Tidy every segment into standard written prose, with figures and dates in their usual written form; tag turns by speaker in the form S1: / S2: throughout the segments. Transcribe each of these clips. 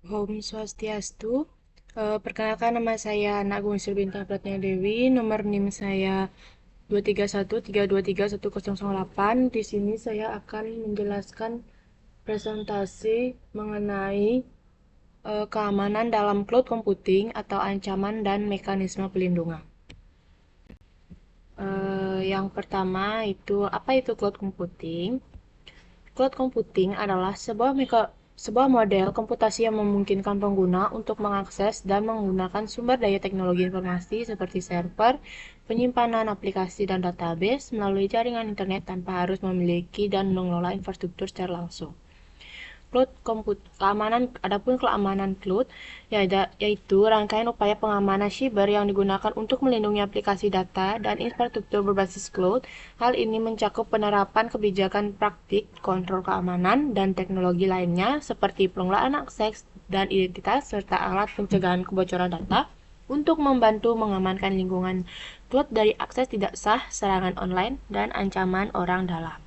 S1: Om Swastiastu. Perkenalkan nama saya Nagung Sri Bintang Pratnya Dewi, nomor NIM saya 231323108. Di sini saya akan menjelaskan presentasi mengenai keamanan dalam cloud computing atau ancaman dan mekanisme pelindungan. Yang pertama itu apa itu cloud computing? Cloud computing adalah sebuah model komputasi yang memungkinkan pengguna untuk mengakses dan menggunakan sumber daya teknologi informasi seperti server, penyimpanan aplikasi dan database melalui jaringan internet tanpa harus memiliki dan mengelola infrastruktur secara langsung. Adapun keamanan cloud yaitu rangkaian upaya pengamanan siber yang digunakan untuk melindungi aplikasi data dan infrastruktur berbasis cloud. Hal ini mencakup penerapan kebijakan praktik, kontrol keamanan, dan teknologi lainnya seperti pengelolaan akses dan identitas serta alat pencegahan kebocoran data untuk membantu mengamankan lingkungan cloud dari akses tidak sah, serangan online, dan ancaman orang dalam.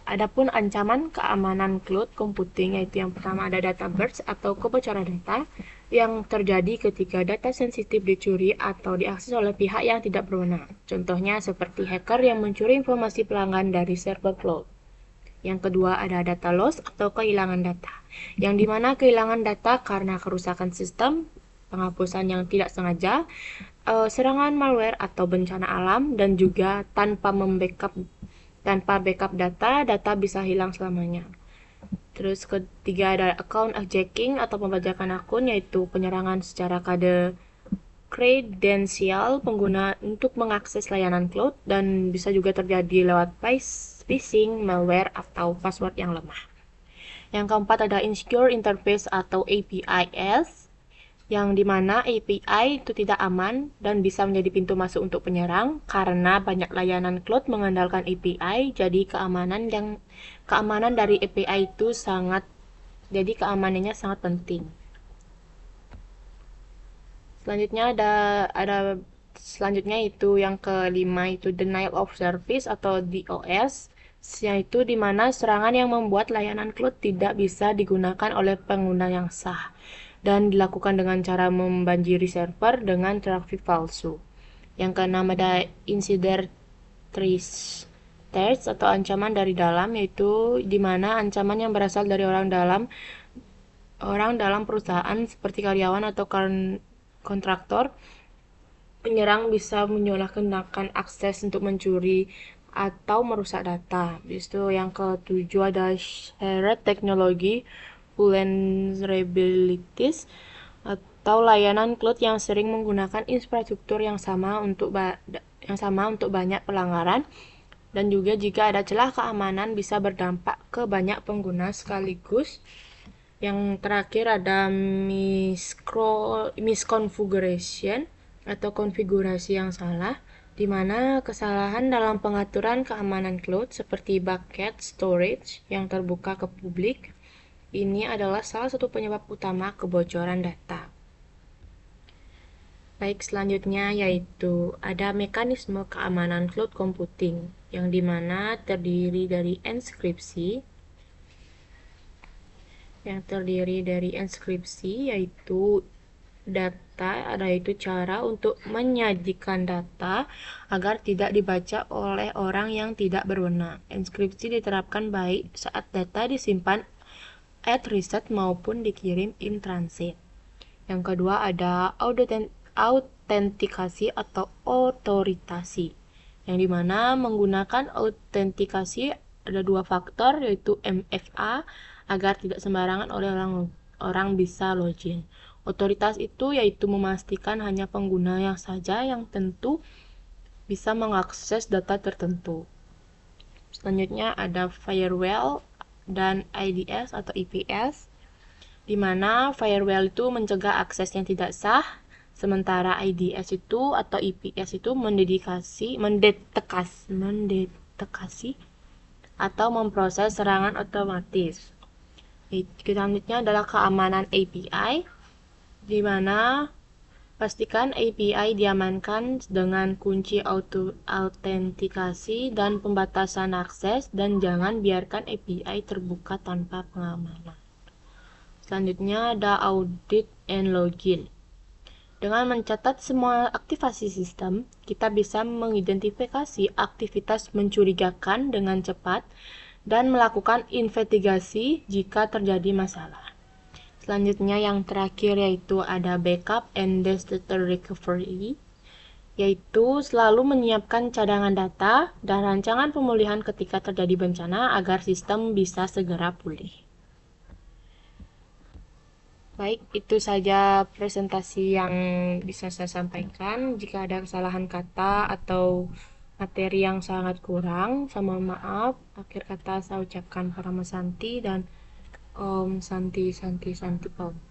S1: Adapun ancaman keamanan cloud computing yaitu yang pertama ada data burst atau kebocoran data yang terjadi ketika data sensitif dicuri atau diakses oleh pihak yang tidak berwenang. Contohnya seperti hacker yang mencuri informasi pelanggan dari server cloud. Yang kedua ada data loss atau kehilangan data, yang dimana kehilangan data karena kerusakan sistem, penghapusan yang tidak sengaja, serangan malware atau bencana alam, dan juga tanpa backup data bisa hilang selamanya. Terus ketiga ada account hijacking atau pembajakan akun, yaitu penyerangan secara kode kredensial pengguna untuk mengakses layanan cloud dan bisa juga terjadi lewat phishing, malware, atau password yang lemah. Yang keempat ada insecure interface atau APIs, yang dimana API itu tidak aman dan bisa menjadi pintu masuk untuk penyerang karena banyak layanan cloud mengandalkan API, jadi keamanan dari API itu keamanannya sangat penting. Selanjutnya itu yang kelima itu denial of service atau DOS, yaitu di mana serangan yang membuat layanan cloud tidak bisa digunakan oleh pengguna yang sah dan dilakukan dengan cara membanjiri server dengan traffic palsu. Yang keenam ada insider threats atau ancaman dari dalam, yaitu di mana ancaman yang berasal dari orang dalam perusahaan seperti karyawan atau kontraktor. Penyerang bisa menyalahgunakan akses untuk mencuri atau merusak data. Habis itu yang ketujuh ada shared technology vulnerabilities atau layanan cloud yang sering menggunakan infrastruktur yang sama untuk banyak pelanggaran, dan juga jika ada celah keamanan bisa berdampak ke banyak pengguna sekaligus. Yang terakhir ada misconfiguration atau konfigurasi yang salah, di mana kesalahan dalam pengaturan keamanan cloud seperti bucket storage yang terbuka ke publik ini adalah salah satu penyebab utama kebocoran data. Baik, selanjutnya yaitu ada mekanisme keamanan cloud computing yang dimana terdiri dari enskripsi yaitu cara untuk menyajikan data agar tidak dibaca oleh orang yang tidak berwenang. Enskripsi diterapkan baik saat data disimpan at rest maupun dikirim in transit. Yang kedua ada autentikasi atau otoritasi, yang dimana menggunakan autentikasi ada dua faktor yaitu MFA agar tidak sembarangan oleh orang bisa login. Otoritas itu yaitu memastikan hanya pengguna yang saja yang tentu bisa mengakses data tertentu. Selanjutnya ada firewall dan IDS atau IPS, di mana firewall itu mencegah akses yang tidak sah, sementara IDS itu atau IPS itu mendetekasi atau memproses serangan otomatis. Selanjutnya adalah keamanan API, di mana pastikan API diamankan dengan kunci autentikasi dan pembatasan akses, dan jangan biarkan API terbuka tanpa pengamanan. Selanjutnya ada audit and login. Dengan mencatat semua aktivasi sistem, kita bisa mengidentifikasi aktivitas mencurigakan dengan cepat dan melakukan investigasi jika terjadi masalah. Selanjutnya yang terakhir yaitu ada backup and disaster recovery, yaitu selalu menyiapkan cadangan data dan rancangan pemulihan ketika terjadi bencana agar sistem bisa segera pulih. Baik, itu saja presentasi yang bisa saya sampaikan. Jika ada kesalahan kata atau materi yang sangat kurang, saya mohon maaf. Akhir kata saya ucapkan Paramasanti dan Om Santi Santi Santi Om.